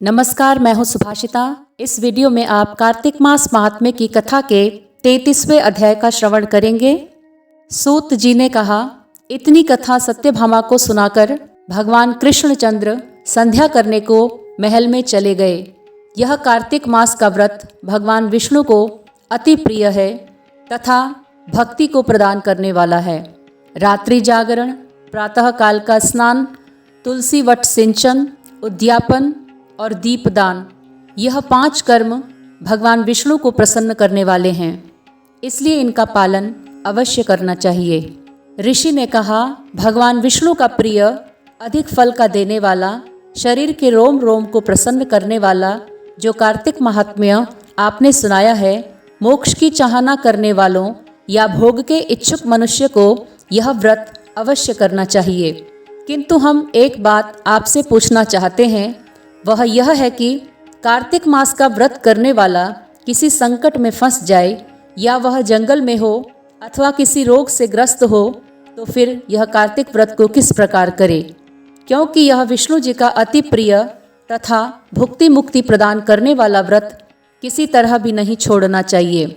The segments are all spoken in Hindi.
नमस्कार, मैं हूं सुभाषिता। इस वीडियो में आप कार्तिक मास महात्म्य की कथा के 33वें अध्याय का श्रवण करेंगे। सूत जी ने कहा, इतनी कथा सत्यभामा को सुनाकर भगवान कृष्णचंद्र संध्या करने को महल में चले गए। यह कार्तिक मास का व्रत भगवान विष्णु को अति प्रिय है तथा भक्ति को प्रदान करने वाला है। रात्रि जागरण, प्रातः काल का स्नान, तुलसी वट सिंचन, उद्यापन और दीपदान, यह 5 कर्म भगवान विष्णु को प्रसन्न करने वाले हैं, इसलिए इनका पालन अवश्य करना चाहिए। ऋषि ने कहा, भगवान विष्णु का प्रिय, अधिक फल का देने वाला, शरीर के रोम रोम को प्रसन्न करने वाला जो कार्तिक महात्म्य आपने सुनाया है, मोक्ष की चाहना करने वालों या भोग के इच्छुक मनुष्य को यह व्रत अवश्य करना चाहिए। किंतु हम एक बात आपसे पूछना चाहते हैं, वह यह है कि कार्तिक मास का व्रत करने वाला किसी संकट में फंस जाए या वह जंगल में हो अथवा किसी रोग से ग्रस्त हो तो फिर यह कार्तिक व्रत को किस प्रकार करे, क्योंकि यह विष्णु जी का अति प्रिय तथा भुक्ति मुक्ति प्रदान करने वाला व्रत किसी तरह भी नहीं छोड़ना चाहिए।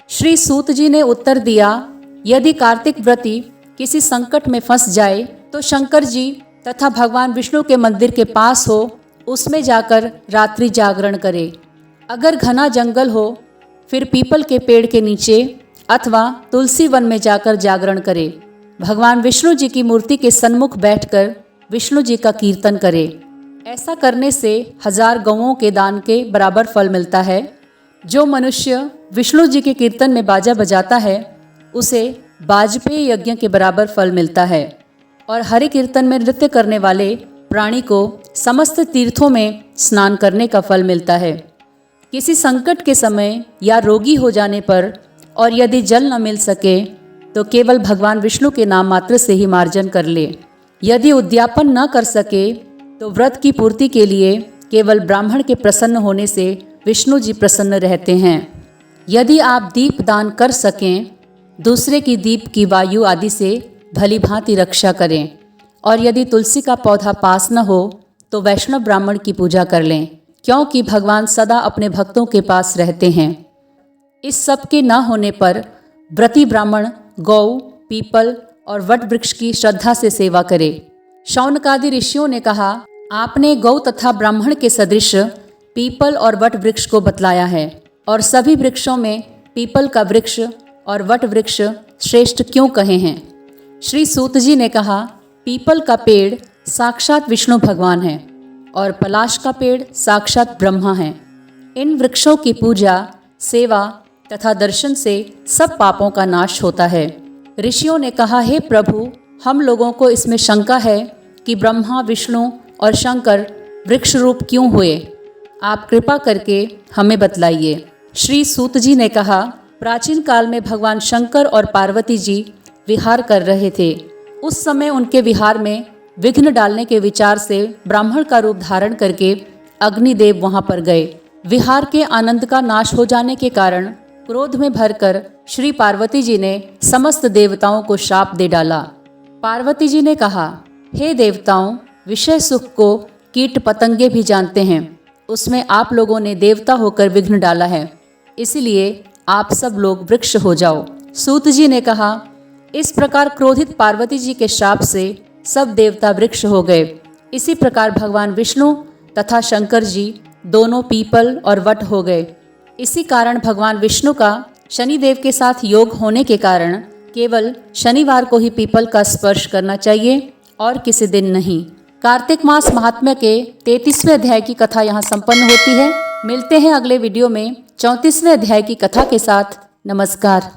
श्री सूत जी ने उत्तर दिया, यदि कार्तिक व्रती किसी संकट में फंस जाए तो शंकर जी तथा भगवान विष्णु के मंदिर के पास हो उसमें जाकर रात्रि जागरण करे। अगर घना जंगल हो फिर पीपल के पेड़ के नीचे अथवा तुलसी वन में जाकर जागरण करे। भगवान विष्णु जी की मूर्ति के सन्मुख बैठकर विष्णु जी का कीर्तन करे। ऐसा करने से 1000 गौओं के दान के बराबर फल मिलता है। जो मनुष्य विष्णु जी के कीर्तन में बाजा बजाता है उसे वाजपेय यज्ञ के बराबर फल मिलता है, और हरि कीर्तन में नृत्य करने वाले प्राणी को समस्त तीर्थों में स्नान करने का फल मिलता है। किसी संकट के समय या रोगी हो जाने पर और यदि जल न मिल सके तो केवल भगवान विष्णु के नाम मात्र से ही मार्जन कर ले। यदि उद्यापन न कर सके तो व्रत की पूर्ति के लिए केवल ब्राह्मण के प्रसन्न होने से विष्णु जी प्रसन्न रहते हैं। यदि आप दीप दान कर सकें, दूसरे की दीप की वायु आदि से भली भांति रक्षा करें, और यदि तुलसी का पौधा पास न हो तो वैष्णव ब्राह्मण की पूजा कर लें, क्योंकि भगवान सदा अपने भक्तों के पास रहते हैं। इस सब के न होने पर व्रती ब्राह्मण गौ, पीपल और वट वृक्ष की श्रद्धा से सेवा करे। शौनकादि ऋषियों ने कहा, आपने गौ तथा ब्राह्मण के सदृश पीपल और वट वृक्ष को बतलाया है, और सभी वृक्षों में पीपल का वृक्ष और वट वृक्ष श्रेष्ठ क्यों कहे हैं? श्री सूत जी ने कहा, पीपल का पेड़ साक्षात विष्णु भगवान है और पलाश का पेड़ साक्षात ब्रह्मा है। इन वृक्षों की पूजा, सेवा तथा दर्शन से सब पापों का नाश होता है। ऋषियों ने कहा, हे प्रभु, हम लोगों को इसमें शंका है कि ब्रह्मा, विष्णु और शंकर वृक्ष रूप क्यों हुए? आप कृपा करके हमें बतलाइए। श्री सूत जी ने कहा, प्राचीन काल में भगवान शंकर और पार्वती जी विहार कर रहे थे। उस समय उनके विहार में विघ्न डालने के विचार से ब्राह्मण का रूप धारण करके अग्निदेव वहां पर गए। विहार के आनंद का नाश हो जाने के कारण क्रोध में भरकर श्री पार्वती जी ने समस्त देवताओं को शाप दे डाला। पार्वती जी ने कहा, हे देवताओं, विषय सुख को कीट पतंगे भी जानते हैं, उसमें आप लोगों ने देवता होकर विघ्न डाला है, इसीलिए आप सब लोग वृक्ष हो जाओ। सूत जी ने कहा, इस प्रकार क्रोधित पार्वती जी के शाप से सब देवता वृक्ष हो गए। इसी प्रकार भगवान विष्णु तथा शंकर जी दोनों पीपल और वट हो गए। इसी कारण भगवान विष्णु का शनिदेव के साथ योग होने के कारण केवल शनिवार को ही पीपल का स्पर्श करना चाहिए और किसी दिन नहीं। कार्तिक मास महात्म्य के 33वें अध्याय की कथा यहाँ संपन्न होती है। मिलते हैं अगले वीडियो में 34वें अध्याय की कथा के साथ। नमस्कार।